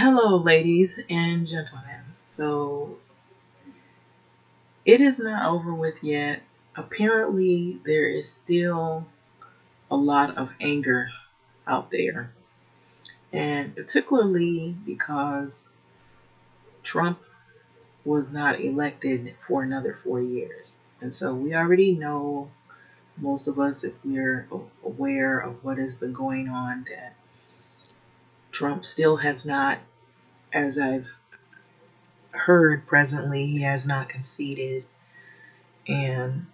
Hello, ladies and gentlemen. So, it is not over with yet. Apparently, there is still a lot of anger out there, and particularly because Trump was not elected for another 4 years. And so, we already know, most of us, if we're aware of what has been going on, that Trump still has not, as I've heard presently, he has not conceded. And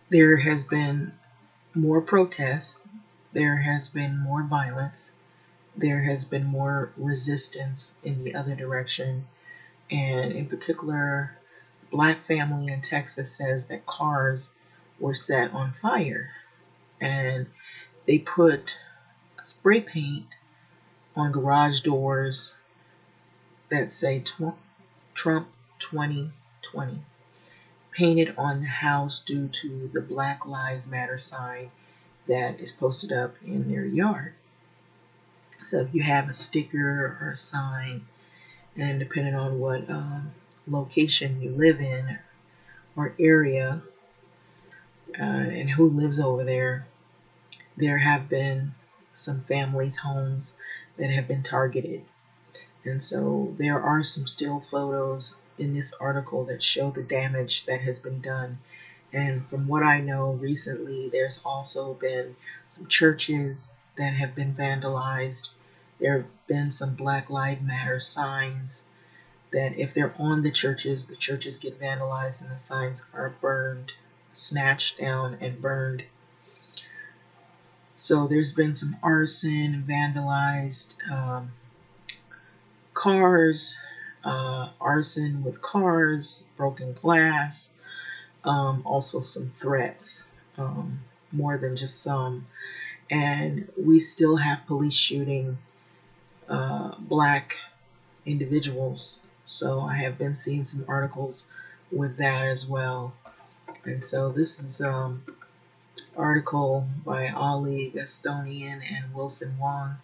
there has been more protests, there has been more violence, there has been more resistance in the other direction. And in particular, a black family in Texas says that cars were set on fire and they put spray paint on garage doors that say Trump 2020, painted on the house due to the Black Lives Matter sign that is posted up in their yard. So if you have a sticker or a sign, and depending on what location you live in or area and who lives over there, there have been some families' homes that have been targeted. And so there are some still photos in this article that show the damage that has been done. And from what I know, recently there's also been some churches that have been vandalized. There have been some Black Lives Matter signs that if they're on the churches get vandalized and the signs are burned, snatched down and burned. So there's been some arson, vandalized cars, arson with cars, broken glass, also some threats, more than just some. And we still have police shooting black individuals. So I have been seeing some articles with that as well. And so this is article by Ali Gastonian and Wilson Wong,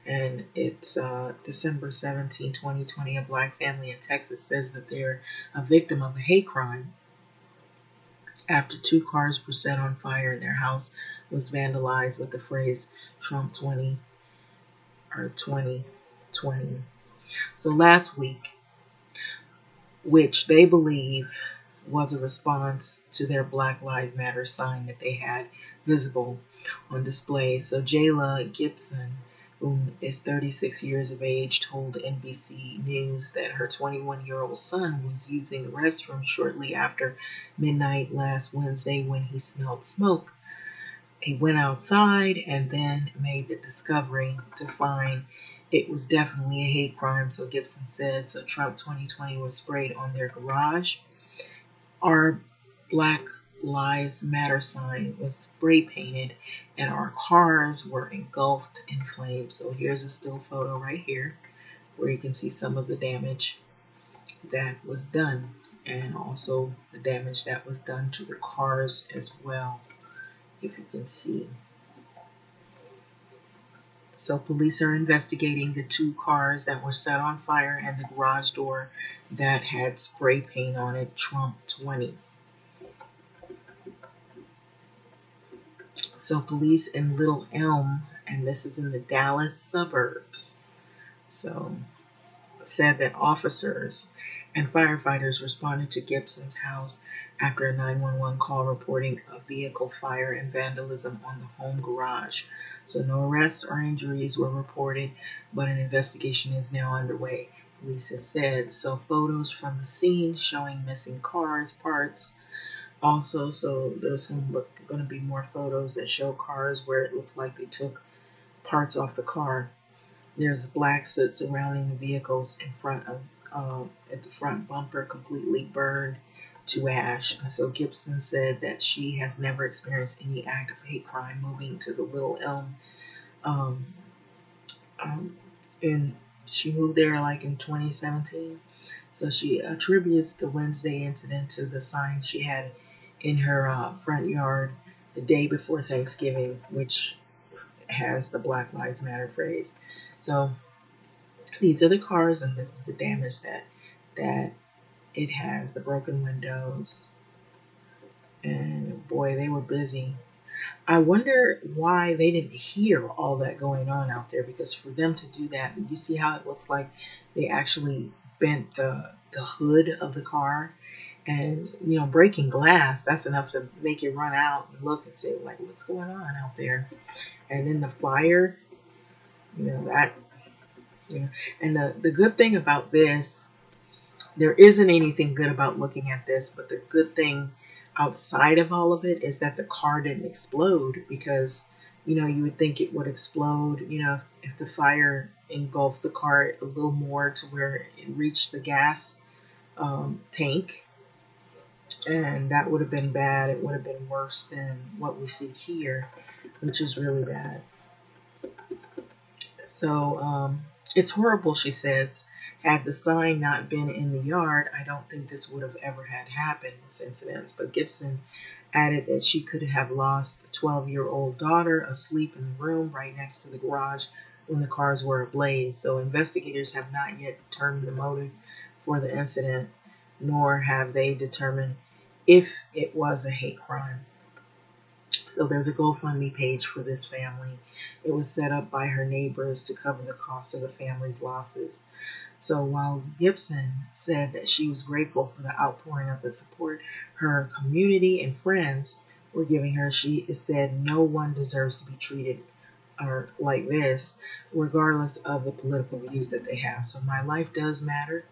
and it's December 17, 2020. A black family in Texas says that they're a victim of a hate crime after two cars were set on fire and their house was vandalized with the phrase Trump 20 or 2020. So last week, which they believe was a response to their Black Lives Matter sign that they had visible on display. So Jayla Gibson, who is 36 years of age, told NBC News that her 21-year-old son was using the restroom shortly after midnight last Wednesday when he smelled smoke. He went outside and then made the discovery to find it was definitely a hate crime, so Gibson said. So Trump 2020 was sprayed on their garage. Our Black Lives Matter sign was spray painted and our cars were engulfed in flames. So here's a still photo right here where you can see some of the damage that was done, and also the damage that was done to the cars as well, if you can see. So police are investigating the two cars that were set on fire and the garage door that had spray paint on it, Trump 20. So police in Little Elm, and this is in the Dallas suburbs, so said that officers and firefighters responded to Gibson's house after a 911 call reporting a vehicle fire and vandalism on the home garage. So no arrests or injuries were reported, but an investigation is now underway, police has said. So photos from the scene showing missing cars, parts. Also, so there's going to be more photos that show cars where it looks like they took parts off the car. There's black soot surrounding the vehicles in front of at the front bumper, completely burned to ash. And so Gibson said that she has never experienced any act of hate crime moving to the Little Elm. Um, and she moved there like in 2017. So she attributes the Wednesday incident to the sign she had in her front yard the day before Thanksgiving, which has the Black Lives Matter phrase. So these are the cars, and this is the damage that it has, the broken windows. And boy, they were busy. I wonder why they didn't hear all that going on out there, because for them to do that, you see how it looks like they actually bent the hood of the car, and breaking glass, that's enough to make you run out and look and say, like, what's going on out there. And then the fire, that, and the good thing about this, there isn't anything good about looking at this, but the good thing outside of all of it is that the car didn't explode, because you would think it would explode, if the fire engulfed the car a little more to where it reached the gas tank, and that would have been bad. It would have been worse than what we see here, which is really bad. So it's horrible, she says. Had the sign not been in the yard, I don't think this would have ever had happened, this incident. But Gibson added that she could have lost the 12-year-old daughter asleep in the room right next to the garage when the cars were ablaze. So investigators have not yet determined the motive for the incident, nor have they determined if it was a hate crime. So there's a GoFundMe page for this family. It was set up by her neighbors to cover the cost of the family's losses. So while Gibson said that she was grateful for the outpouring of the support her community and friends were giving her, she said no one deserves to be treated like this, regardless of the political views that they have. So my life does matter,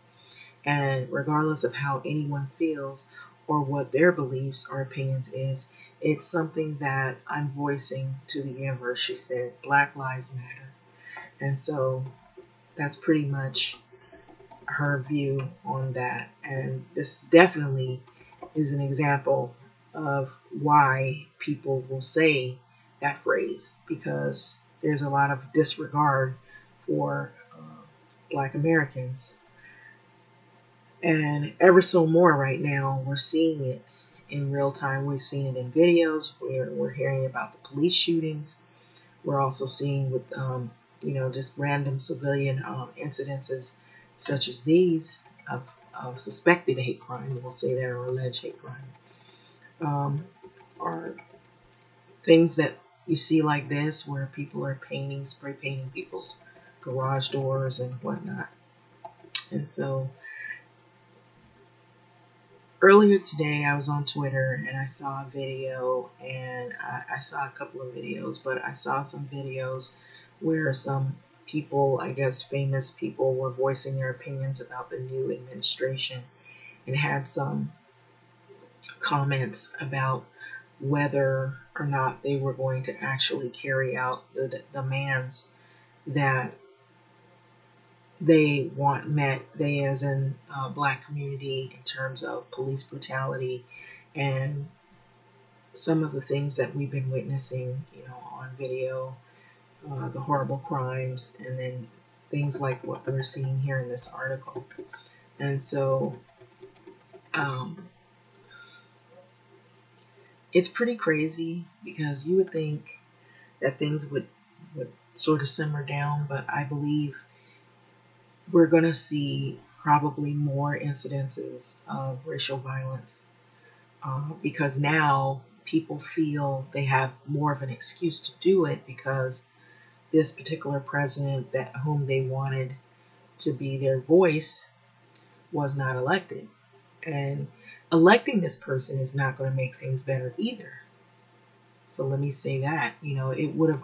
and regardless of how anyone feels or what their beliefs or opinions is, it's something that I'm voicing to the universe, she said. Black Lives Matter. And so that's pretty much her view on that. And this definitely is an example of why people will say that phrase, because there's a lot of disregard for Black Americans. And ever so more right now, we're seeing it in real time. We've seen it in videos. We're hearing about the police shootings. We're also seeing with, just random civilian incidences such as these of suspected hate crime, we'll say that, or alleged hate crime, are things that you see like this, where people are spray painting people's garage doors and whatnot. And so earlier today, I was on Twitter and I saw a video, and I saw a couple of videos, but I saw some videos where some people, I guess famous people, were voicing their opinions about the new administration, and had some comments about whether or not they were going to actually carry out the demands that they want met, they as in Black community, in terms of police brutality and some of the things that we've been witnessing, on video, the horrible crimes, and then things like what we're seeing here in this article. And so it's pretty crazy, because you would think that things would sort of simmer down, but I believe we're going to see probably more incidences of racial violence, because now people feel they have more of an excuse to do it, because this particular president whom they wanted to be their voice was not elected. And electing this person is not going to make things better either. So let me say that, it would have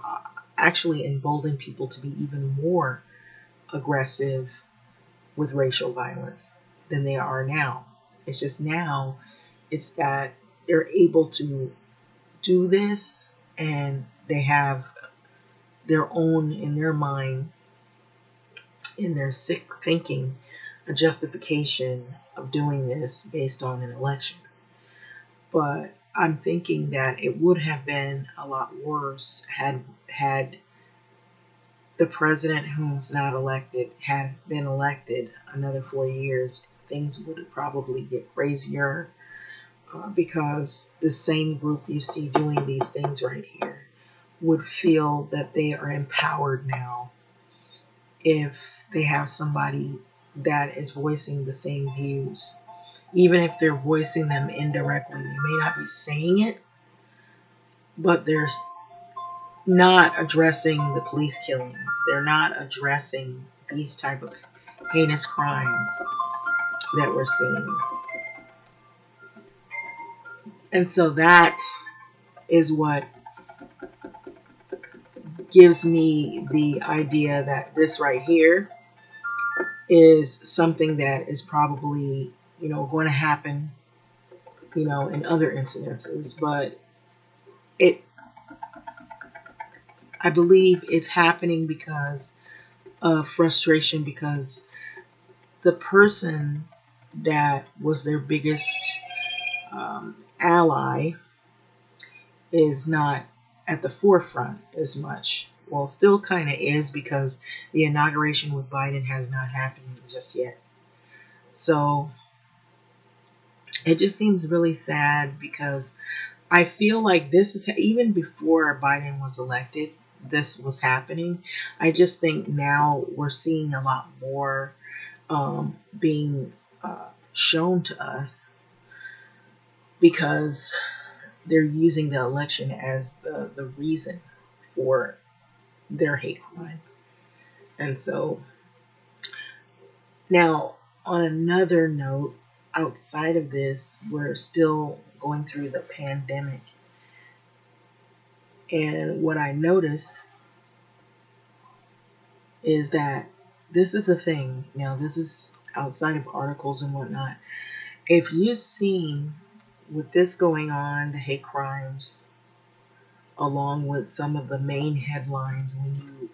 actually emboldened people to be even more aggressive with racial violence than they are now. It's just now it's that they're able to do this, and they have their own, in their mind, in their sick thinking, a justification of doing this based on an election. But I'm thinking that it would have been a lot worse had the president who's not elected had been elected another 4 years. Things would probably get crazier, because the same group you see doing these things right here would feel that they are empowered now, if they have somebody that is voicing the same views. Even if they're voicing them indirectly, they may not be saying it, but they're not addressing the police killings. They're not addressing these type of heinous crimes that we're seeing. And so that is what gives me the idea that this right here is something that is probably, going to happen, in other incidences. But it, I believe it's happening because of frustration, because the person that was their biggest ally is not at the forefront as much. Well, still kind of is, because the inauguration with Biden has not happened just yet. So it just seems really sad, because I feel like this is, even before Biden was elected, this was happening. I just think now we're seeing a lot more being shown to us, because they're using the election as the reason for their hate crime. And so now, on another note, outside of this, we're still going through the pandemic. And what I notice is that this is a thing. Now, this is outside of articles and whatnot. If you've seen with this going on, the hate crimes, along with some of the main headlines when you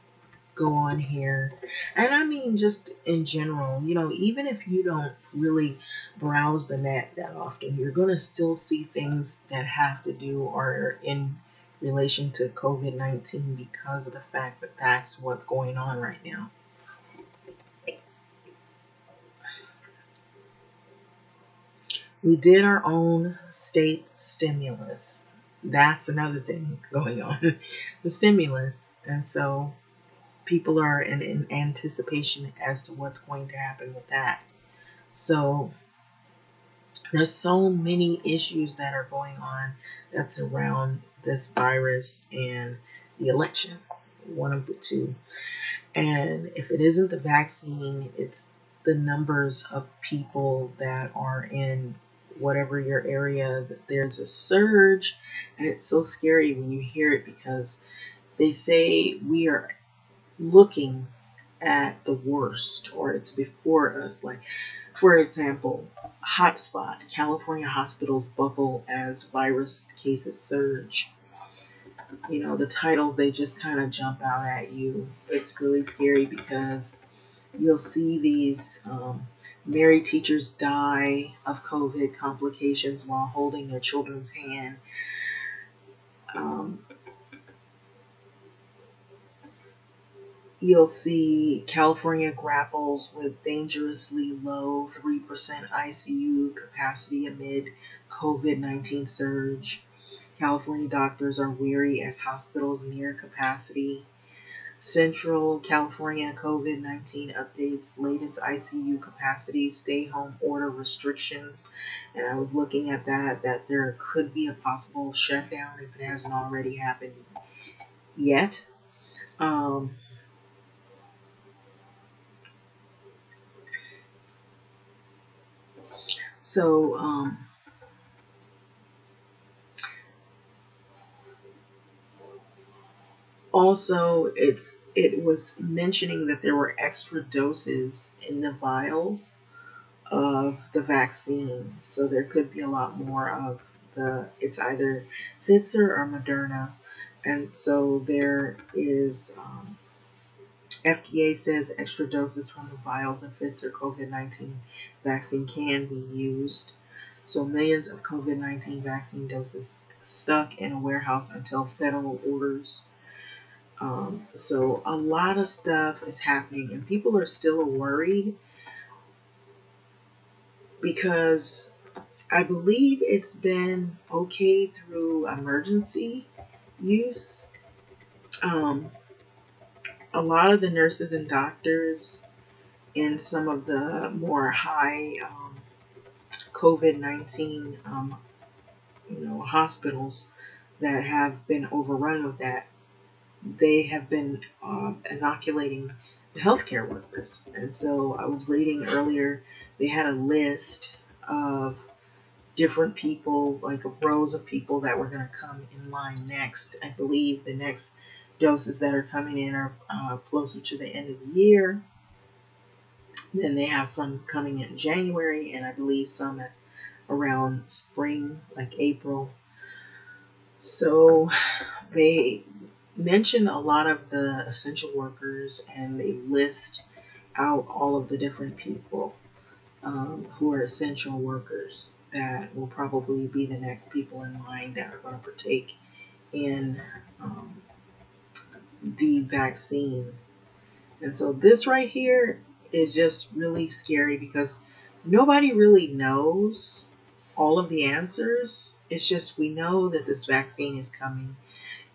go on here, and I mean just in general, even if you don't really browse the net that often, you're going to still see things that have to do or in relation to COVID-19, because of the fact that that's what's going on right now. We did our own state stimulus. That's another thing going on. The stimulus. And so people are in anticipation as to what's going to happen with that. So there's so many issues that are going on that's around this virus and the election, one of the two. And if it isn't the vaccine, it's the numbers of people that are in whatever your area. There's a surge, and it's so scary when you hear it, because they say we are looking at the worst, or it's before us. Like, for example, hotspot, California hospitals buckle as virus cases surge. The titles, they just kind of jump out at you. It's really scary, because you'll see these married teachers die of COVID complications while holding their children's hand. You'll see California grapples with dangerously low 3% ICU capacity amid COVID-19 surge. California doctors are weary as hospitals near capacity. Central California COVID-19 updates latest ICU capacity, stay home order restrictions. And I was looking at that there could be a possible shutdown if it hasn't already happened yet. So also it was mentioning that there were extra doses in the vials of the vaccine, so there could be a lot more of it's either Pfizer or Moderna. And so there is FDA says extra doses from the vials of Pfizer COVID-19 vaccine can be used. So millions of COVID-19 vaccine doses stuck in a warehouse until federal orders. So a lot of stuff is happening, and people are still worried, because I believe it's been okay through emergency use. a lot of the nurses and doctors in some of the more high COVID-19 hospitals that have been overrun with that, they have been inoculating the healthcare workers. And so I was reading earlier, they had a list of different people, like rows of people that were going to come in line next. I believe the next doses that are coming in are closer to the end of the year. Then they have some coming in January, and I believe some at around spring, like April. So they mention a lot of the essential workers, and they list out all of the different people who are essential workers that will probably be the next people in line that are going to partake in the vaccine. And so this right here is just really scary because nobody really knows all of the answers. It's just we know that this vaccine is coming.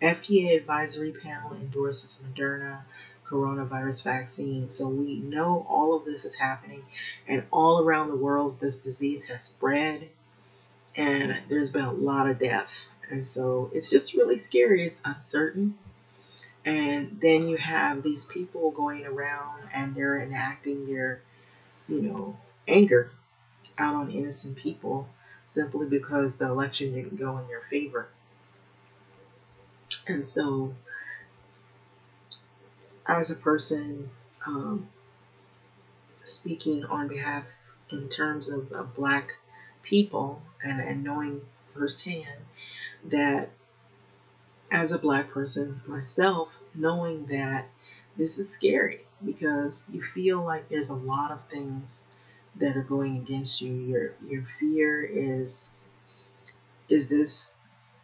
FDA advisory panel endorses Moderna coronavirus vaccine. So we know all of this is happening, and all around the world this disease has spread, and there's been a lot of death. And so it's just really scary. It's uncertain. And then you have these people going around and they're enacting their, anger out on innocent people simply because the election didn't go in their favor. And so, as a person speaking on behalf in terms of Black people, and knowing firsthand that as a Black person myself, knowing that this is scary because you feel like there's a lot of things that are going against you. Your fear is this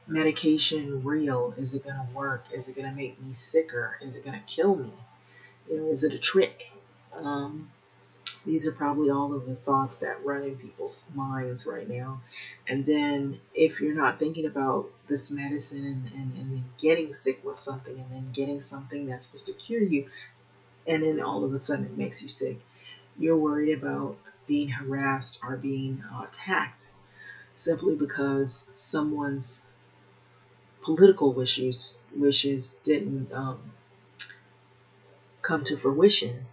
medication real? Is it going to work? Is it going to make me sicker? Is it going to kill me? Is it a trick? These are probably all of the thoughts that run in people's minds right now. And then if you're not thinking about this medicine and then getting sick with something and then getting something that's supposed to cure you, and then all of a sudden it makes you sick, you're worried about being harassed or being attacked simply because someone's political wishes didn't come to fruition.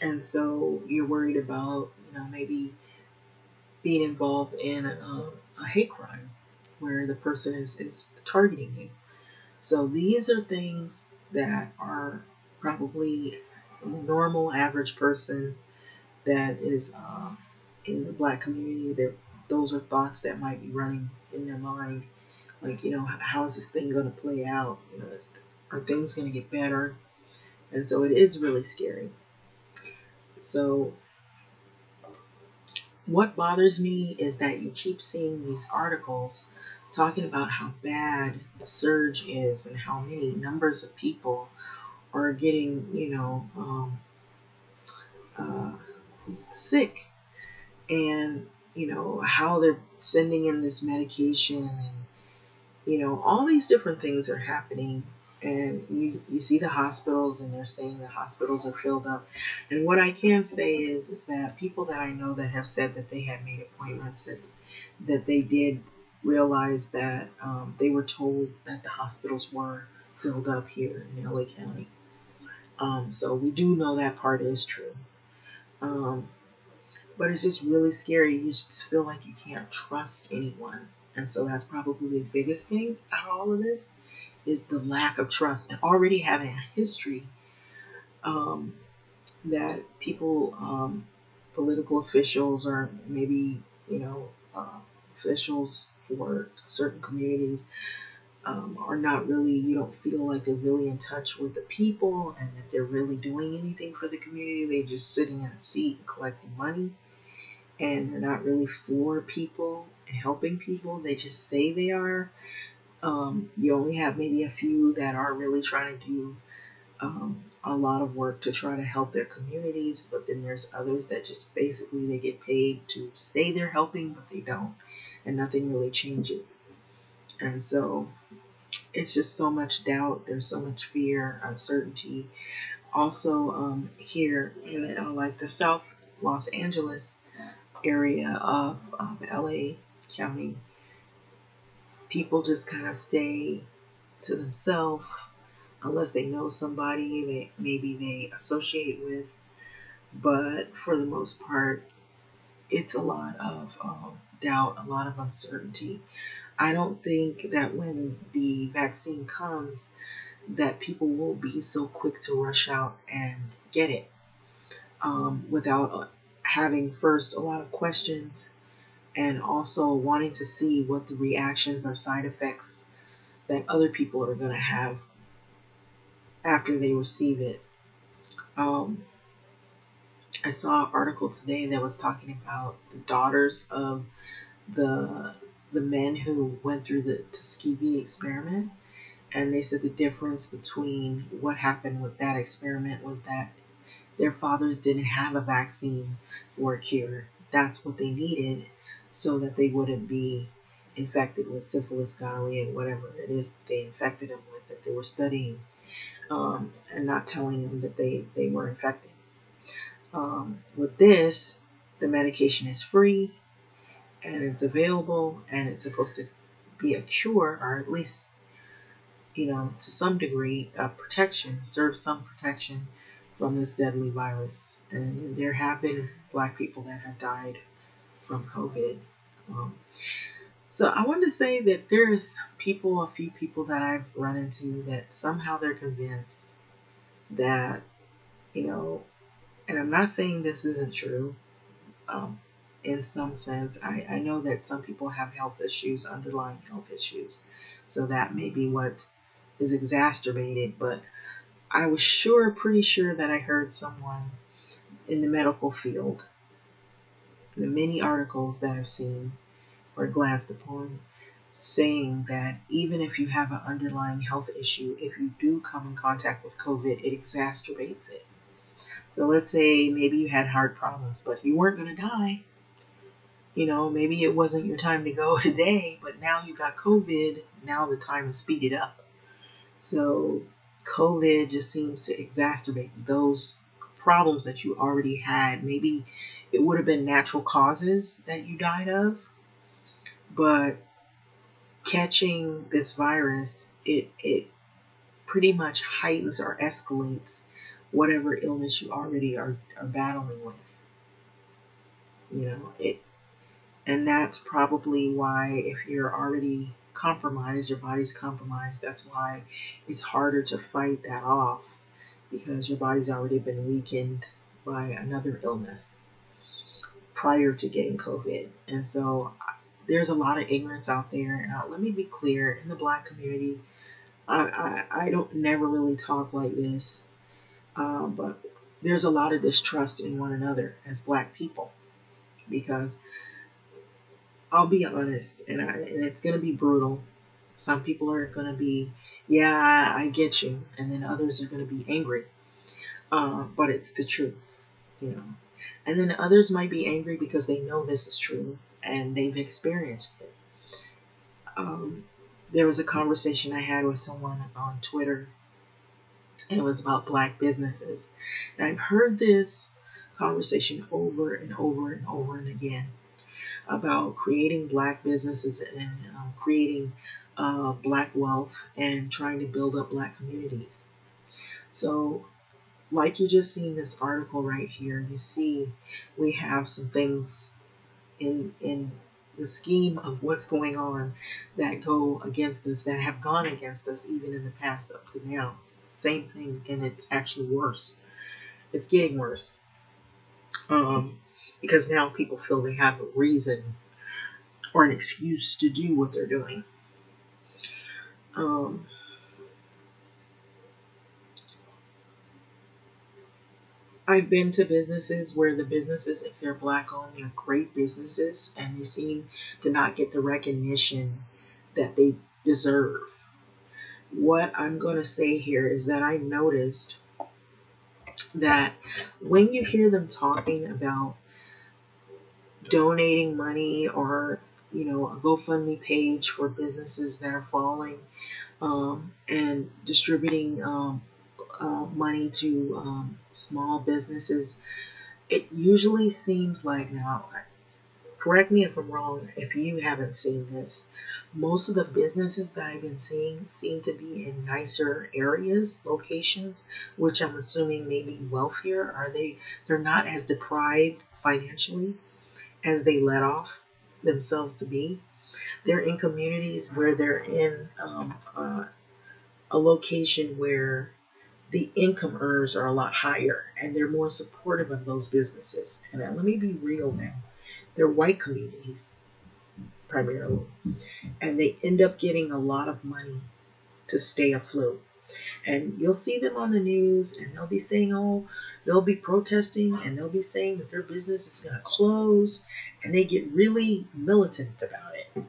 And so you're worried about, maybe being involved in a hate crime where the person is targeting you. So these are things that are probably a normal, average person that is in the Black community. Those are thoughts that might be running in their mind. Like, how is this thing going to play out? Are things going to get better? And so it is really scary. So what bothers me is that you keep seeing these articles talking about how bad the surge is and how many numbers of people are getting, sick, and how they're sending in this medication, and all these different things are happening. And you see the hospitals, and they're saying the hospitals are filled up. And what I can say is that people that I know that have said that they had made appointments, that they did realize that they were told that the hospitals were filled up here in LA County. So we do know that part is true. But it's just really scary. You just feel like you can't trust anyone. And so that's probably the biggest thing out of all of this is the lack of trust, and already having a history that people, political officials, or maybe, officials for certain communities are not really, you don't feel like they're really in touch with the people and that they're really doing anything for the community. They're just sitting in a seat and collecting money, and they're not really for people and helping people. They just say they are. You only have maybe a few that are really trying to do a lot of work to try to help their communities, but then there's others that just basically they get paid to say they're helping, but they don't, and nothing really changes. And so it's just so much doubt. There's so much fear, uncertainty. Also, here in like the South Los Angeles area of LA County, people just kind of stay to themselves unless they know somebody that maybe they associate with. But for the most part, it's a lot of doubt, a lot of uncertainty. I don't think that when the vaccine comes, that people will be so quick to rush out and get it without having first a lot of questions and also wanting to see what the reactions or side effects that other people are going to have after they receive it. Um, I saw an article today that was talking about the daughters of the the men who went through the Tuskegee experiment, and they said the difference between what happened with that experiment was that their fathers didn't have a vaccine or a cure. That's what they needed so that they wouldn't be infected with syphilis, gonorrhea, and whatever it is that they infected them with that they were studying, and not telling them that they were infected. With this, the medication is free and it's available and it's supposed to be a cure, or at least, to some degree, a protection, serve some protection from this deadly virus. And there have been Black people that have died from COVID. Um, so I want to say that there's a few people that I've run into that somehow they're convinced that, you know, and I'm not saying this isn't true. Um, in some sense, I know that some people have health issues, underlying health issues. So that may be what is exacerbated, but I was pretty sure that I heard someone in the medical field, the many articles that I've seen or glanced upon, saying that even if you have an underlying health issue, if you do come in contact with COVID, it exacerbates it. So let's say maybe you had heart problems, but you weren't going to die. Maybe it wasn't your time to go today, but now you got COVID. Now the time is speeded up. So COVID just seems to exacerbate those problems that you already had. Maybe it would have been natural causes that you died of, but catching this virus, it pretty much heightens or escalates whatever illness you already are battling with. It And that's probably why, if you're already compromised, your body's compromised, that's why it's harder to fight that off because your body's already been weakened by another illness prior to getting COVID. And so there's a lot of ignorance out there. Now, let me be clear, in the Black community, I don't never really talk like this, but there's a lot of distrust in one another as Black people because I'll be honest, and it's gonna be brutal. Some people are gonna be, yeah, I get you, and then others are gonna be angry. But it's the truth, you know. And then others might be angry because they know this is true and they've experienced it. Um, there was a conversation I had with someone on Twitter, and it was about Black businesses. And I've heard this conversation over and over and over and again about creating Black businesses and creating Black wealth and trying to build up Black communities. So, like you just seen this article right here, you see we have some things in the scheme of what's going on that go against us, that have gone against us even in the past up to now. It's the same thing, and it's actually worse. It's getting worse because now people feel they have a reason or an excuse to do what they're doing. Um, I've been to businesses where the businesses, if they're Black owned, they're great businesses and they seem to not get the recognition that they deserve. What I'm going to say here is that I noticed that when you hear them talking about donating money or a GoFundMe page for businesses that are falling, and distributing money to small businesses. It usually seems like, now, correct me if I'm wrong if you haven't seen this, most of the businesses that I've been seeing seem to be in nicer areas, locations, which I'm assuming maybe wealthier. Are they're not as deprived financially as they let off themselves to be. They're in communities where they're in a location where the income earners are a lot higher and they're more supportive of those businesses. And let me be real now. They're white communities primarily, and they end up getting a lot of money to stay afloat. And you'll see them on the news and they'll be saying, oh, they'll be protesting and they'll be saying that their business is going to close, and they get really militant about it.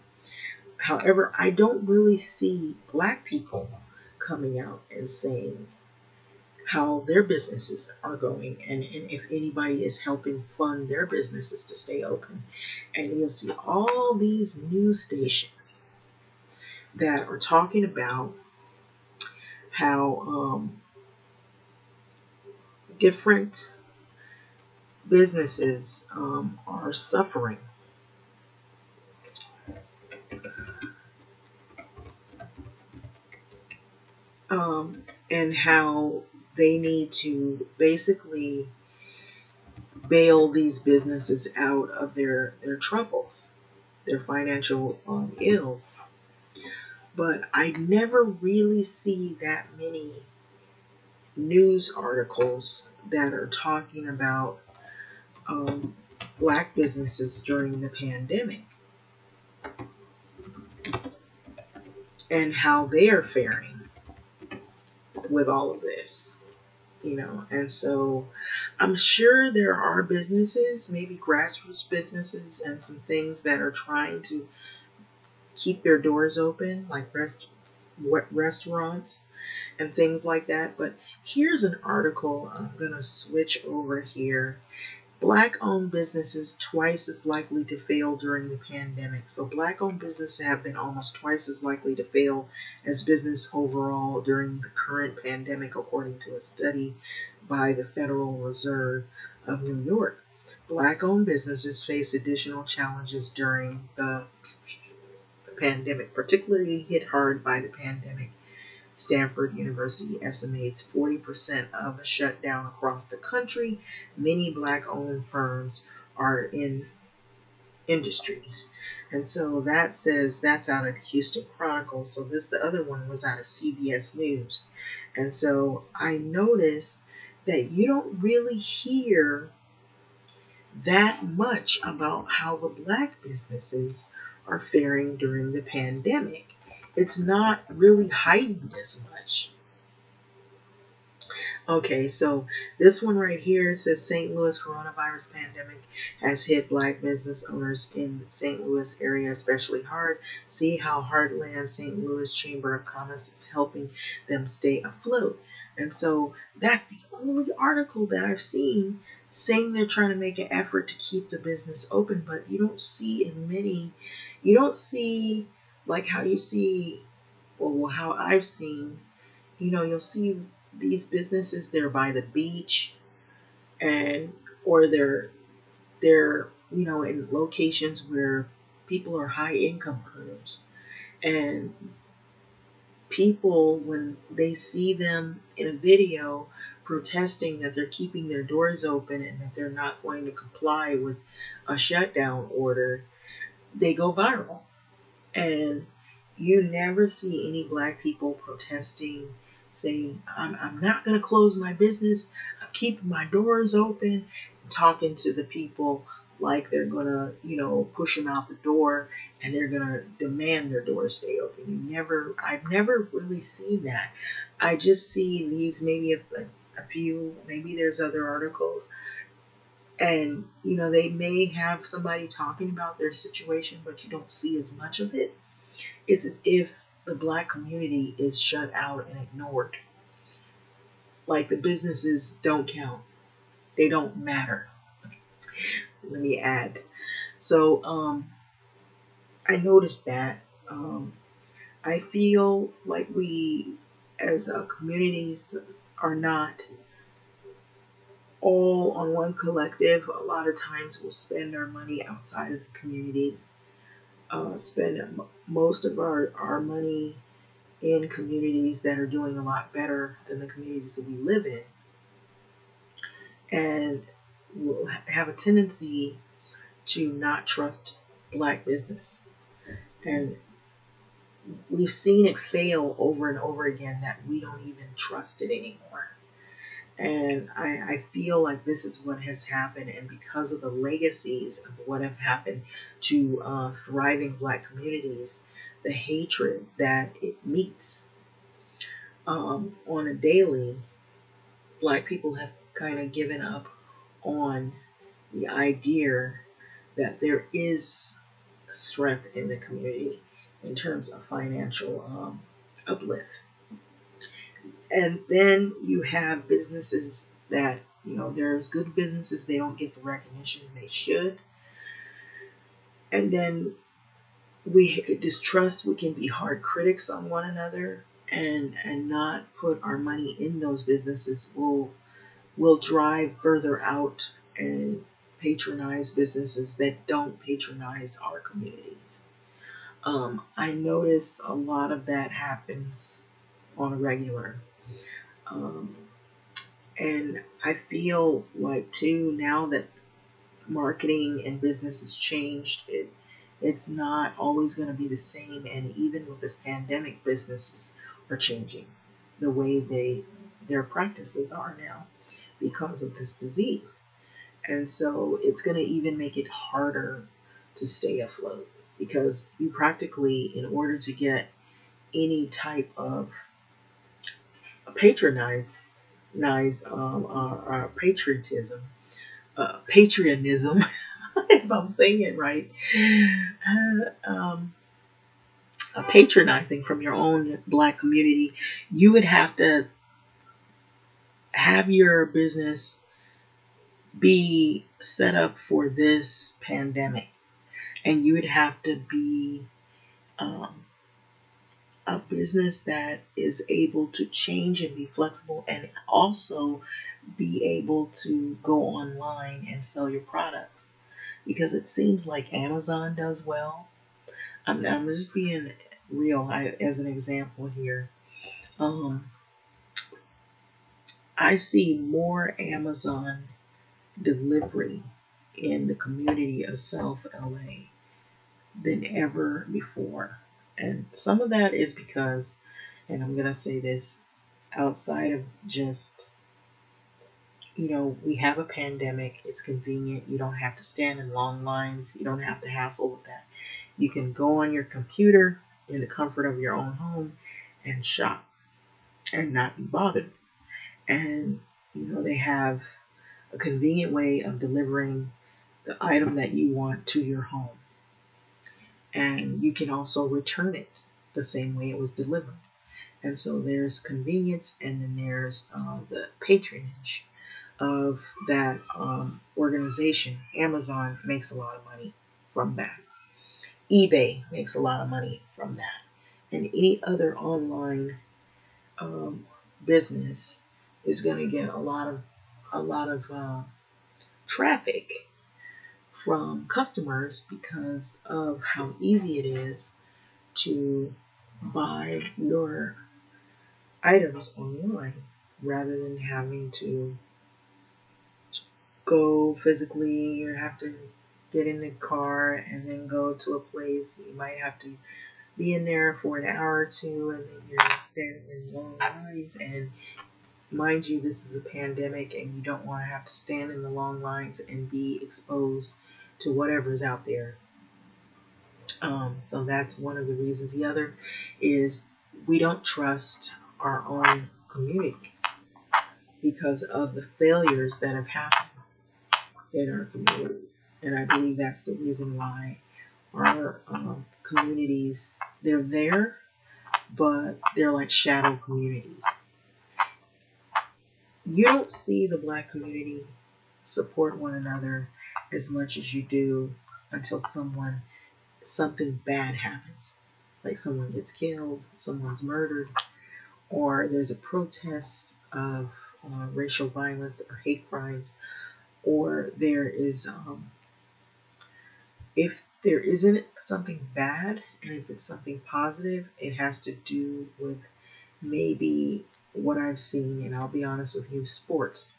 However, I don't really see black people coming out and saying how their businesses are going, and if anybody is helping fund their businesses to stay open. And you'll see all these news stations that are talking about how different businesses are suffering, and how they need to basically bail these businesses out of their troubles, their financial ills. But I never really see that many news articles that are talking about um, black businesses during the pandemic and how they are faring with all of this, you know. And so I'm sure there are businesses, maybe grassroots businesses, and some things that are trying to keep their doors open, like restaurants and things like that. But here's an article. I'm going to switch over here. Black owned businesses twice as likely to fail during the pandemic. So, black owned businesses have been almost twice as likely to fail as business overall during the current pandemic, according to a study by the Federal Reserve of New York. Black owned businesses face additional challenges during the pandemic, particularly hit hard by the pandemic. Stanford University estimates 40% of the shutdown across the country. Many black owned firms are in industries. And so that says that's out of the Houston Chronicle. So the other one was out of CBS News. And so I noticed that you don't really hear that much about how the black businesses are faring during the pandemic. It's not really heightened as much. Okay, so this one right here says St. Louis coronavirus pandemic has hit black business owners in St. Louis area especially hard. See how Heartland St. Louis Chamber of Commerce is helping them stay afloat. And so that's the only article that I've seen saying they're trying to make an effort to keep the business open, but you don't see as many, you don't see like how you see, or how I've seen, you'll see these businesses, they're by the beach, and or they're in locations where people are high income earners, and people, when they see them in a video protesting that they're keeping their doors open and that they're not going to comply with a shutdown order, they go viral. And you never see any black people protesting, saying, I'm not going to close my business, I'm keeping my doors open, talking to the people like they're going to, push them out the door and they're going to demand their doors stay open. I've never really seen that. I just see these, maybe a few, maybe there's other articles, and they may have somebody talking about their situation, but you don't see as much of it. It's as if the black community is shut out and ignored. Like the businesses don't count. They don't matter. Let me add. So I noticed that. I feel like we as communities are not all on one collective, a lot of times we'll spend our money outside of the communities, spend most of our money in communities that are doing a lot better than the communities that we live in, and we'll have a tendency to not trust black business. And we've seen it fail over and over again that we don't even trust it anymore. And I feel like this is what has happened, and because of the legacies of what have happened to thriving black communities, the hatred that it meets on a daily, black people have kind of given up on the idea that there is strength in the community in terms of financial uplift. And then you have businesses that, there's good businesses, they don't get the recognition they should. And then we distrust, we can be hard critics on one another, and not put our money in those businesses will drive further out and patronize businesses that don't patronize our communities. I notice a lot of that happens on a regular. Um, and I feel like too, now that marketing and business has changed, it's not always going to be the same. And even with this pandemic, businesses are changing the way their practices are now because of this disease. And so it's going to even make it harder to stay afloat, because you practically, in order to get any type of patronize patriotism, patriotism, if I'm saying it right, patronizing from your own black community, you would have to have your business be set up for this pandemic, and you would have to be um, a business that is able to change and be flexible, and also be able to go online and sell your products, because it seems like Amazon does well. I'm just being real. As an example here, um, I see more Amazon delivery in the community of South LA than ever before. And some of that is because, and I'm going to say this, outside of just, we have a pandemic, it's convenient, you don't have to stand in long lines, you don't have to hassle with that. You can go on your computer in the comfort of your own home and shop and not be bothered. And, they have a convenient way of delivering the item that you want to your home. And you can also return it the same way it was delivered. And so there's convenience, and then there's the patronage of that organization. Amazon makes a lot of money from that. eBay makes a lot of money from that. And any other online business is going to get a lot of traffic from customers because of how easy it is to buy your items online rather than having to go physically. You have to get in the car and then go to a place. You might have to be in there for an hour or two, and then you're standing in long lines. And mind you, this is a pandemic, and you don't want to have to stand in the long lines and be exposed to whatever's out there. So that's one of the reasons. The other is we don't trust our own communities because of the failures that have happened in our communities. And I believe that's the reason why our communities, they're there, but they're like shadow communities. You don't see the black community support one another as much as you do until something bad happens. Like someone gets killed, someone's murdered, or there's a protest of racial violence or hate crimes, or there is, if there isn't something bad and if it's something positive, it has to do with maybe what I've seen, and I'll be honest with you, sports.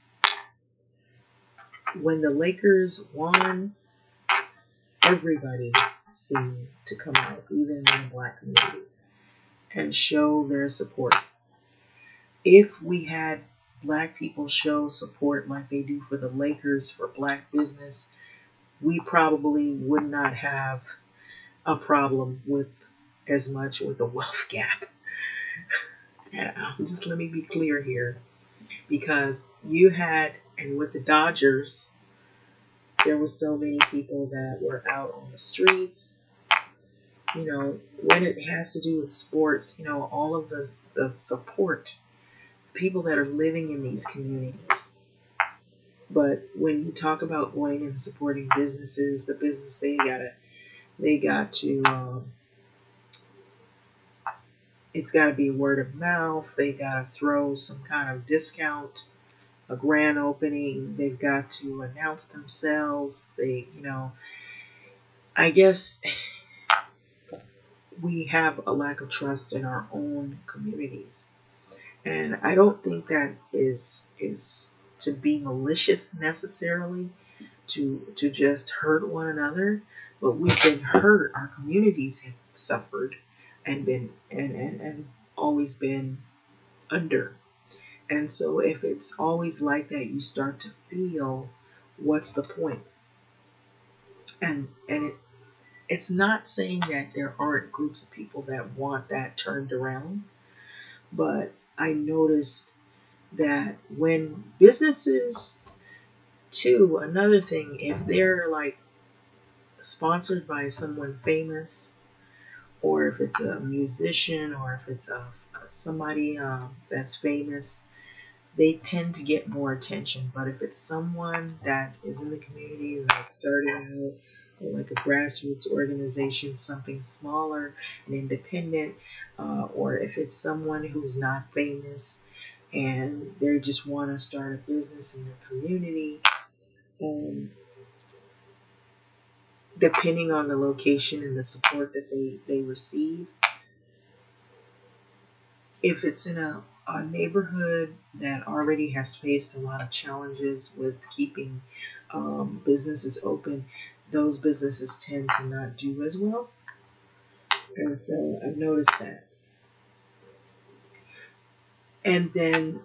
When the Lakers won, everybody seemed to come out, even in the black communities, and show their support. If we had black people show support like they do for the Lakers for black business, we probably would not have a problem with as much with the wealth gap. And just let me be clear here, because you had, and with the Dodgers, there were so many people that were out on the streets. When it has to do with sports, all of the support, people that are living in these communities. But when you talk about going and supporting businesses, the business they got to it's got to be word of mouth. They got to throw some kind of discount, a grand opening. They've got to announce themselves. I guess we have a lack of trust in our own communities. And I don't think that is to be malicious necessarily, to just hurt one another, but we've been hurt. Our communities have suffered and been and always been under. And so if it's always like that, you start to feel, what's the point? And it's not saying that there aren't groups of people that want that turned around, but I noticed that when businesses, too, another thing, if they're like sponsored by someone famous, or if it's a musician, or if it's somebody that's famous, they tend to get more attention. But if it's someone that is in the community that's starting out, like a grassroots organization, something smaller and independent, or if it's someone who's not famous and they just want to start a business in their community, um, depending on the location and the support that they receive, if it's in a neighborhood that already has faced a lot of challenges with keeping businesses open, those businesses tend to not do as well. And so I've noticed that. And then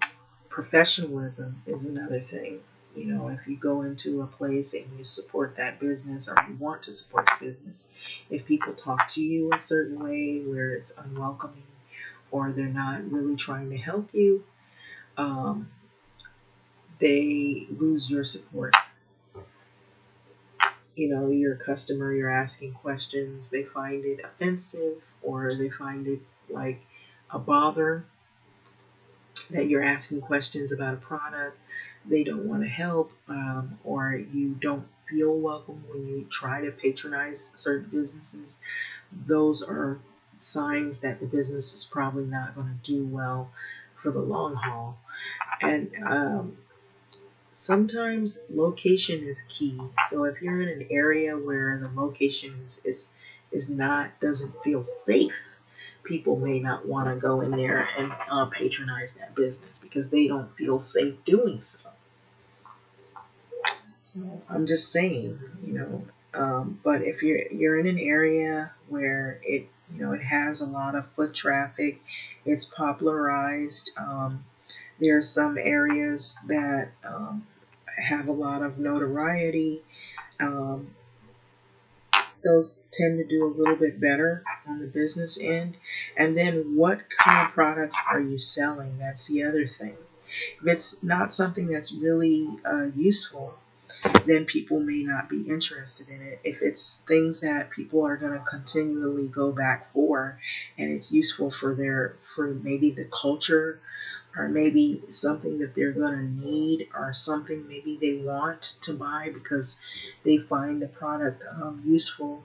professionalism is another thing. If you go into a place and you support that business, or you want to support the business, if people talk to you a certain way where it's unwelcoming, or they're not really trying to help you, um, they lose your support. You're a customer, you're asking questions, they find it offensive, or they find it like a bother that you're asking questions about a product. They don't want to help, or you don't feel welcome when you try to patronize certain businesses. Those are signs that the business is probably not going to do well for the long haul. And sometimes location is key. So if you're in an area where the location is not, doesn't feel safe, people may not want to go in there and patronize that business because they don't feel safe doing so. So I'm just saying, but if you're in an area where it has a lot of foot traffic, it's popularized. There are some areas that have a lot of notoriety. Um, those tend to do a little bit better on the business end. And then what kind of products are you selling? That's the other thing. If it's not something that's really useful, then people may not be interested in it. If it's things that people are going to continually go back for, and it's useful for maybe the culture, or maybe something that they're going to need, or something maybe they want to buy because they find the product useful,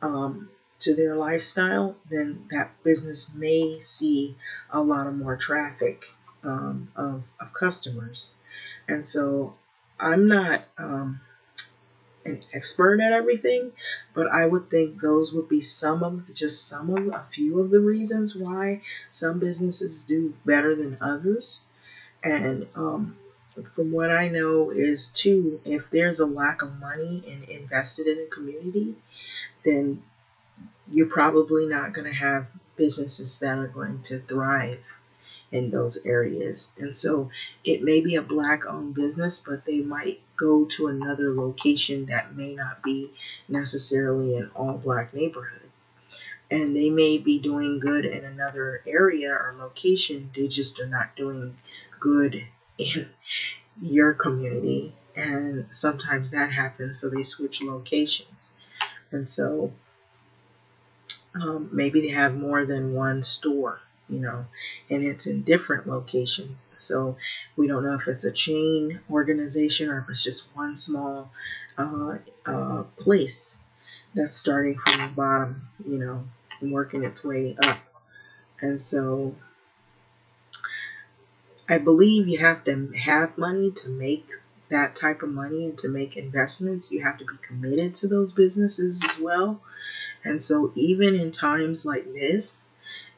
um, to their lifestyle, then that business may see a lot of more traffic of customers. And so I'm not an expert at everything, but I would think those would be some of a few of the reasons why some businesses do better than others. And from what I know is too, if there's a lack of money invested in a community, then you're probably not going to have businesses that are going to thrive in those areas. And so it may be a black owned business, but they might go to another location that may not be necessarily an all black neighborhood. And they may be doing good in another area or location, they just are not doing good in your community. And sometimes that happens, so they switch locations. And so maybe they have more than one store, and it's in different locations. So we don't know if it's a chain organization or if it's just one small place that's starting from the bottom, and working its way up. And so I believe you have to have money to make that type of money and to make investments. You have to be committed to those businesses as well. And so even in times like this,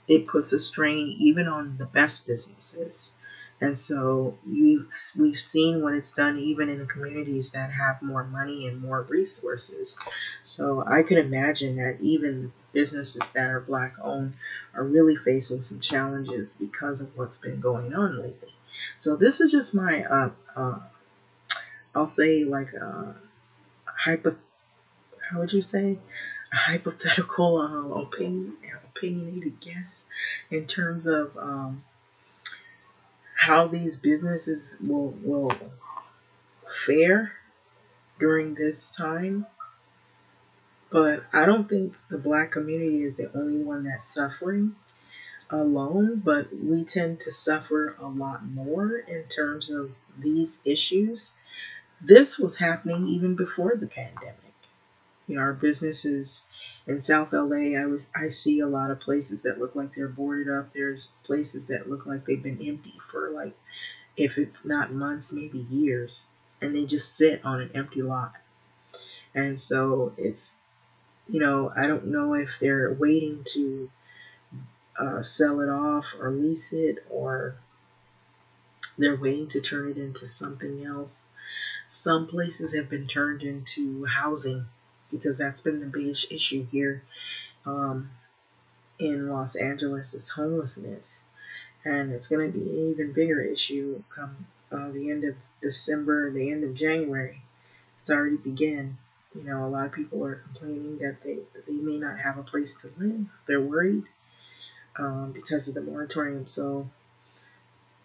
it puts a strain even on the best businesses. And so we've seen what it's done even in communities that have more money and more resources. So I could imagine that even businesses that are black owned are really facing some challenges because of what's been going on lately. So this is just my I'll say like hypo how would you say a hypothetical opinionated guess in terms of how these businesses will fare during this time. But I don't think the black community is the only one that's suffering alone, but we tend to suffer a lot more in terms of these issues. This was happening even before the pandemic. Our businesses in South LA, I see a lot of places that look like they're boarded up. There's places that look like they've been empty for, like, if it's not months, maybe years, and they just sit on an empty lot. And so it's, I don't know if they're waiting to sell it off or lease it, or they're waiting to turn it into something else. Some places have been turned into housing because that's been the biggest issue here in Los Angeles is homelessness. And it's going to be an even bigger issue come the end of December, the end of January. It's already begun. A lot of people are complaining that they may not have a place to live. They're worried because of the moratorium. So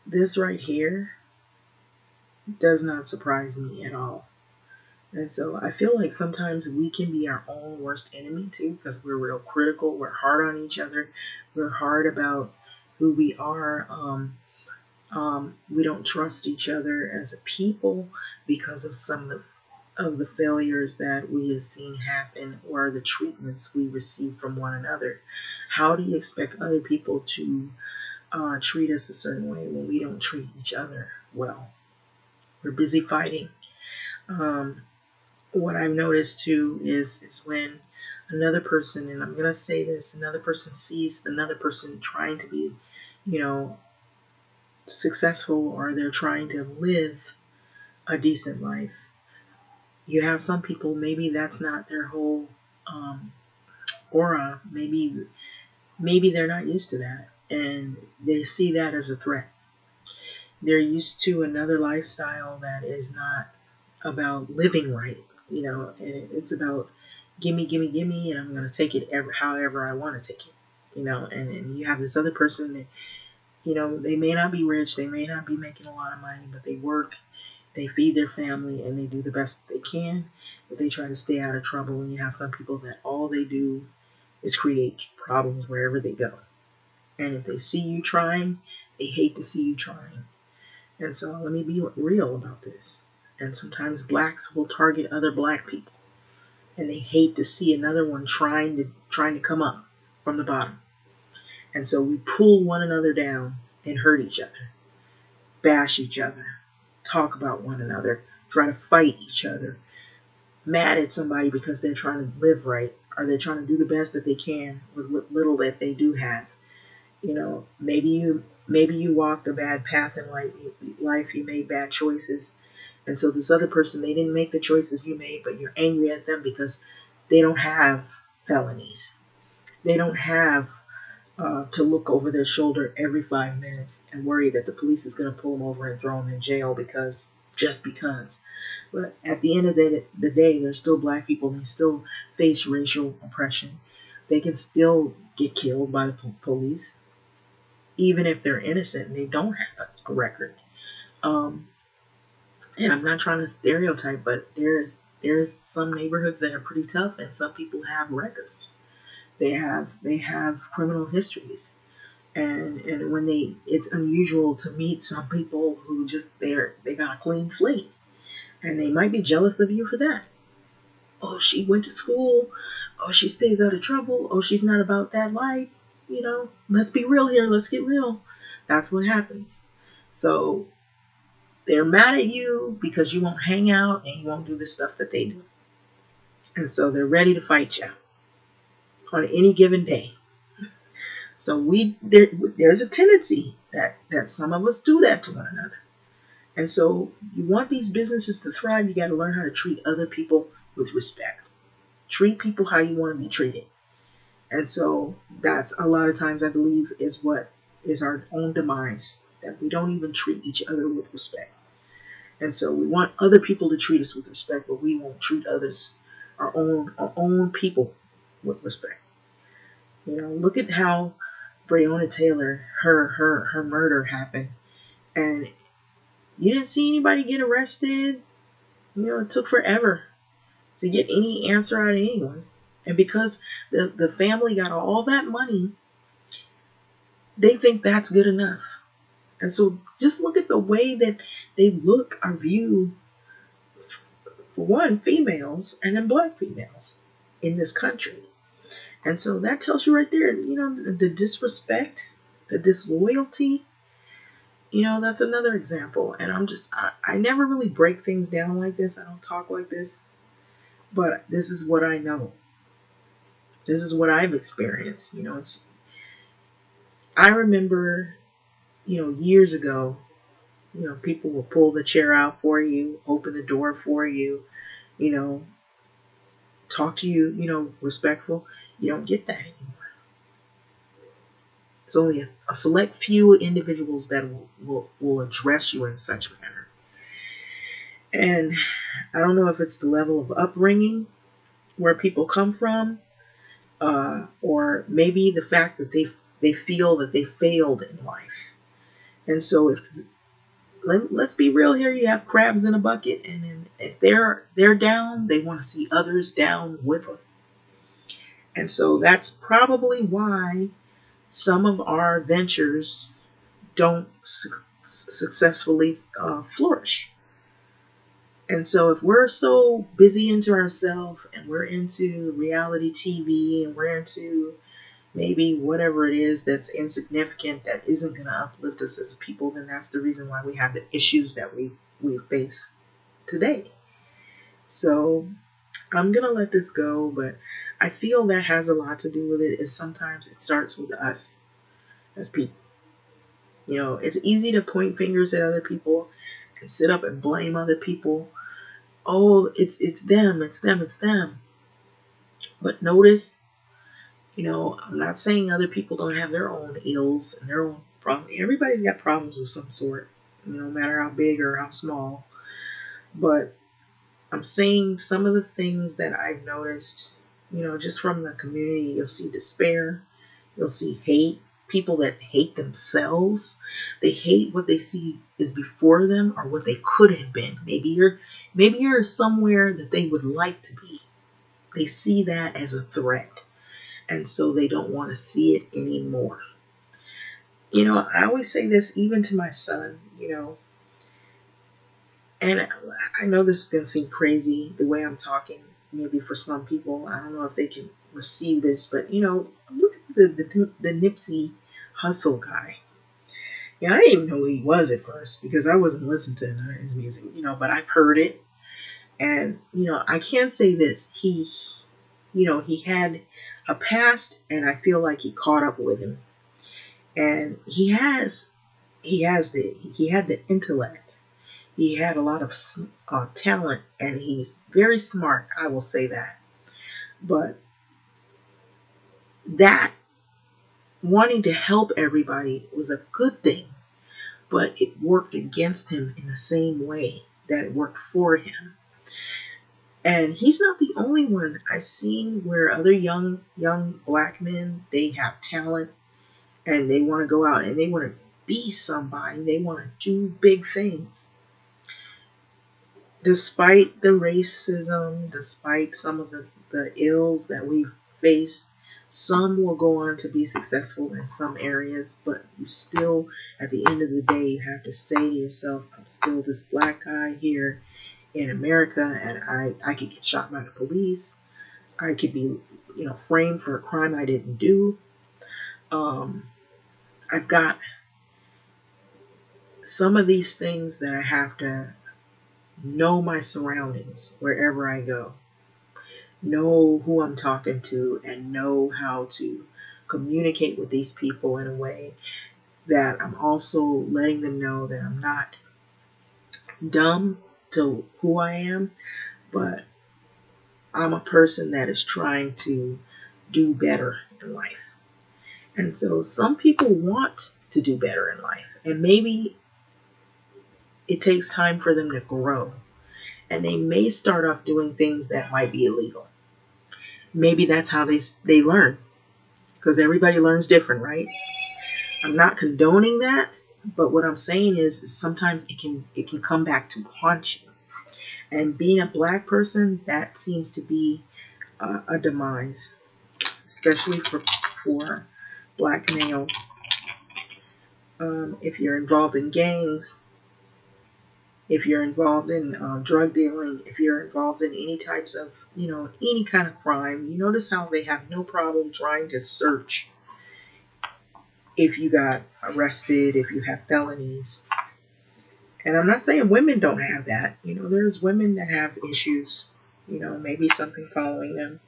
this right here does not surprise me at all. And so I feel like sometimes we can be our own worst enemy too, because we're real critical. We're hard on each other. We're hard about who we are. We don't trust each other as a people because of some of the failures that we have seen happen or the treatments we receive from one another. How do you expect other people to treat us a certain way when we don't treat each other well? We're busy fighting. What I've noticed too is when another person, and I'm going to say this, another person sees another person trying to be, successful, or they're trying to live a decent life. You have some people, maybe that's not their whole aura. Maybe they're not used to that, and they see that as a threat. They're used to another lifestyle that is not about living right, and it's about gimme, gimme, gimme, and I'm going to take it however I want to take it, and you have this other person that, they may not be rich, they may not be making a lot of money, but they work, they feed their family, and they do the best they can, but they try to stay out of trouble. And you have some people that all they do is create problems wherever they go. And if they see you trying, they hate to see you trying. And so let me be real about this. And sometimes blacks will target other black people. and they hate to see another one trying to come up from the bottom. And so we pull one another down and hurt each other, bash each other, talk about one another, try to fight each other, mad at somebody because they're trying to live right, or they're trying to do the best that they can with what little that they do have. Maybe you walked a bad path in life, you made bad choices, and so this other person, they didn't make the choices you made, but you're angry at them because they don't have felonies. They don't have to look over their shoulder every 5 minutes and worry that the police is going to pull them over and throw them in jail just because. But at the end of the day, they're still black people. They still face racial oppression. They can still get killed by the police, even if they're innocent and they don't have a record. And I'm not trying to stereotype, but there's some neighborhoods that are pretty tough, and some people have records. They have criminal histories, and when it's unusual to meet some people who just they got a clean slate, and they might be jealous of you for that. Oh, she went to school. Oh, she stays out of trouble. Oh, she's not about that life. Let's be real here. Let's get real. That's what happens. So they're mad at you because you won't hang out and you won't do the stuff that they do. And so they're ready to fight you on any given day. So there's a tendency that some of us do that to one another. And so you want these businesses to thrive, you got to learn how to treat other people with respect. Treat people how you want to be treated. And so that's a lot of times, I believe, is what is our own demise, that we don't even treat each other with respect. And so we want other people to treat us with respect, but we won't treat others, our own people, with respect. Look at how Breonna Taylor, her murder happened, and you didn't see anybody get arrested. It took forever to get any answer out of anyone. And because the family got all that money, they think that's good enough. And so just look at the way that they look or view, for one, females, and then black females in this country. And so that tells you right there, the disrespect, the disloyalty, that's another example. And I never really break things down like this. I don't talk like this. But this is what I know. This is what I've experienced. I remember, years ago, people will pull the chair out for you, open the door for you, talk to you, respectful. You don't get that anymore. It's only a select few individuals that will address you in such a manner. And I don't know if it's the level of upbringing where people come from, or maybe the fact that they feel that they failed in life. And so let's be real here, you have crabs in a bucket, and if they're down, they want to see others down with them. And so that's probably why some of our ventures don't successfully flourish. And so if we're so busy into ourselves, and we're into reality TV, and we're into maybe whatever it is that's insignificant, that isn't going to uplift us as people, then that's the reason why we have the issues that we face today. So I'm going to let this go, but I feel that has a lot to do with it, is sometimes it starts with us as people. It's easy to point fingers at other people and sit up and blame other people. Oh, it's them. But notice, I'm not saying other people don't have their own ills and their own problems. Everybody's got problems of some sort, no matter how big or how small. But I'm saying some of the things that I've noticed, just from the community. You'll see despair. You'll see hate. People that hate themselves. They hate what they see is before them or what they could have been. Maybe you're somewhere that they would like to be. They see that as a threat, and so they don't want to see it anymore. I always say this even to my son, And I know this is going to seem crazy the way I'm talking, maybe for some people. I don't know if they can receive this, but look at the Nipsey Hussle guy. Yeah, I didn't even know who he was at first because I wasn't listening to none of his music, but I've heard it. And, I can say this. He had a past, and I feel like he caught up with him. And he had the intellect. He had a lot of talent, and he's very smart. I will say that. But that wanting to help everybody was a good thing, but it worked against him in the same way that it worked for him. And he's not the only one. I've seen where other young black men, they have talent and they want to go out and they want to be somebody. They want to do big things. Despite the racism, despite some of the ills that we've faced, some will go on to be successful in some areas, but you still, at the end of the day, you have to say to yourself, I'm still this black guy here in America, and I could get shot by the police. I could be, framed for a crime I didn't do. I've got some of these things that I have to know my surroundings wherever I go. Know who I'm talking to and know how to communicate with these people in a way that I'm also letting them know that I'm not dumb to who I am, but I'm a person that is trying to do better in life. And so some people want to do better in life, and maybe it takes time for them to grow. And they may start off doing things that might be illegal. Maybe that's how they learn, because everybody learns different, right? I'm not condoning that, but what I'm saying is sometimes it can come back to haunt you. And being a black person, that seems to be a demise, especially for black males. If you're involved in gangs, if you're involved in drug dealing, if you're involved in any types of, any kind of crime, you notice how they have no problem trying to search if you got arrested, if you have felonies. And I'm not saying women don't have that. There's women that have issues, maybe something following them.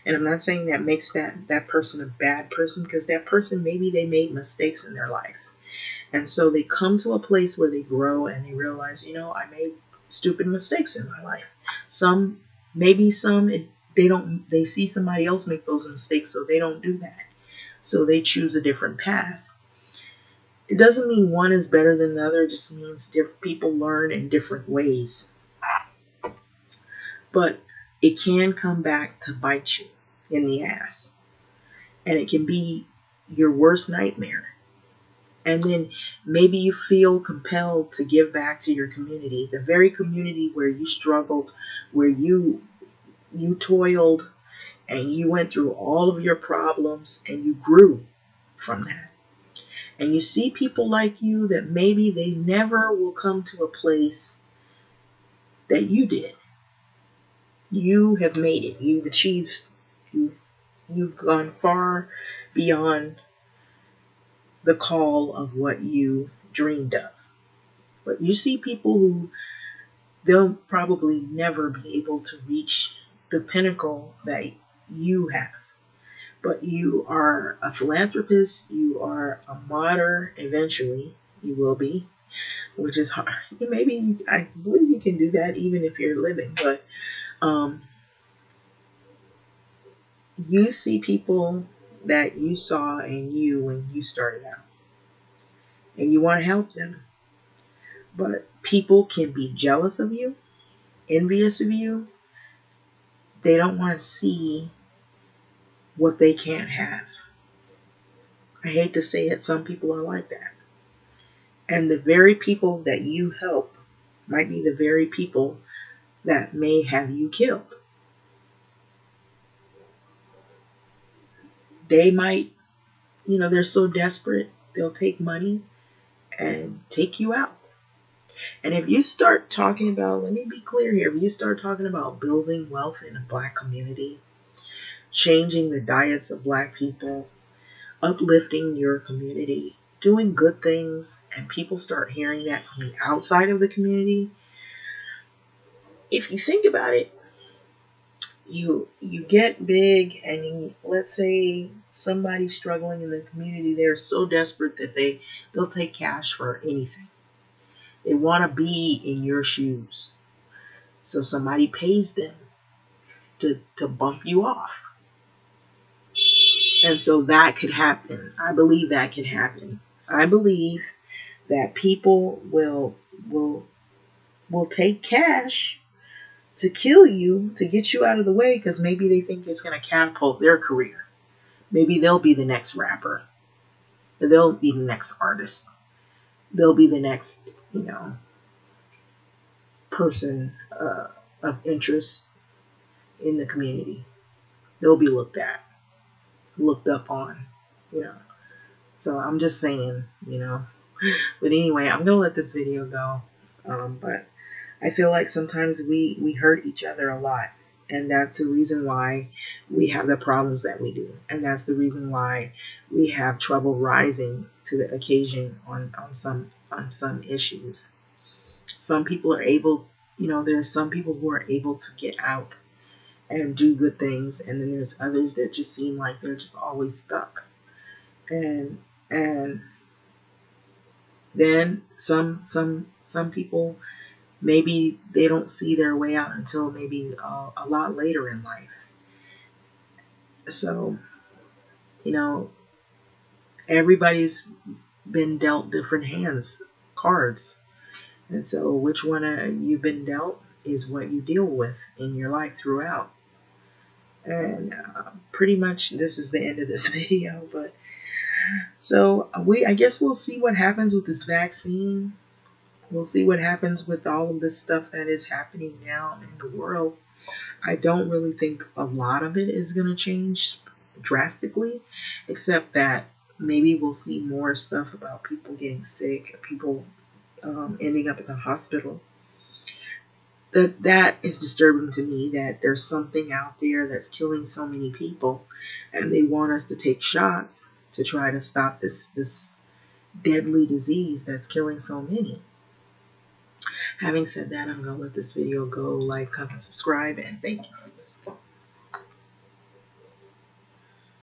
And I'm not saying that makes that person a bad person, because that person, maybe they made mistakes in their life. And so they come to a place where they grow and they realize, I made stupid mistakes in my life. They see somebody else make those mistakes, so they don't do that. So they choose a different path. It doesn't mean one is better than the other. It just means people learn in different ways. But it can come back to bite you in the ass. And it can be your worst nightmare. And then maybe you feel compelled to give back to your community, the very community where you struggled, where you toiled, and you went through all of your problems, and you grew from that. And you see people like you that maybe they never will come to a place that you did. You have made it. You've achieved. You've gone far beyond the call of what you dreamed of. But you see people who they'll probably never be able to reach the pinnacle that you have. But you are a philanthropist, you are a martyr, eventually you will be, which is hard. Maybe, I believe you can do that even if you're living, but you see people that you saw in you when you started out, and you want to help them. But people can be jealous of you, envious of you. They don't want to see what they can't have. I hate to say it, some people are like that. And the very people that you help might be the very people that may have you killed. They might, they're so desperate, they'll take money and take you out. And if you start talking about, let me be clear here, if you start talking about building wealth in a black community, changing the diets of black people, uplifting your community, doing good things, and people start hearing that from the outside of the community, if you think about it, you get big, and let's say somebody's struggling in the community, they're so desperate that they'll take cash for anything. They want to be in your shoes. So somebody pays them to bump you off. And so that could happen. I believe that could happen. I believe that people will take cash to kill you, to get you out of the way, because maybe they think it's going to catapult their career. Maybe they'll be the next rapper. They'll be the next artist. They'll be the next, person of interest in the community. They'll be looked up on, you know. So I'm just saying, But anyway, I'm gonna let this video go. But I feel like sometimes we hurt each other a lot, and that's the reason why we have the problems that we do, and that's the reason why we have trouble rising to the occasion on some issues. Some people are able, there's some people who are able to get out and do good things, and then there's others that just seem like they're just always stuck. And then some people, maybe they don't see their way out until maybe a lot later in life. So, everybody's been dealt different cards. And so which one you've been dealt is what you deal with in your life throughout. And pretty much this is the end of this video. But so I guess we'll see what happens with this vaccine. We'll see what happens with all of this stuff that is happening now in the world. I don't really think a lot of it is going to change drastically, except that maybe we'll see more stuff about people getting sick, people ending up at the hospital. That is disturbing to me, that there's something out there that's killing so many people, and they want us to take shots to try to stop this deadly disease that's killing so many. Having said that, I'm going to let this video go. Like, comment, subscribe, and thank you for listening.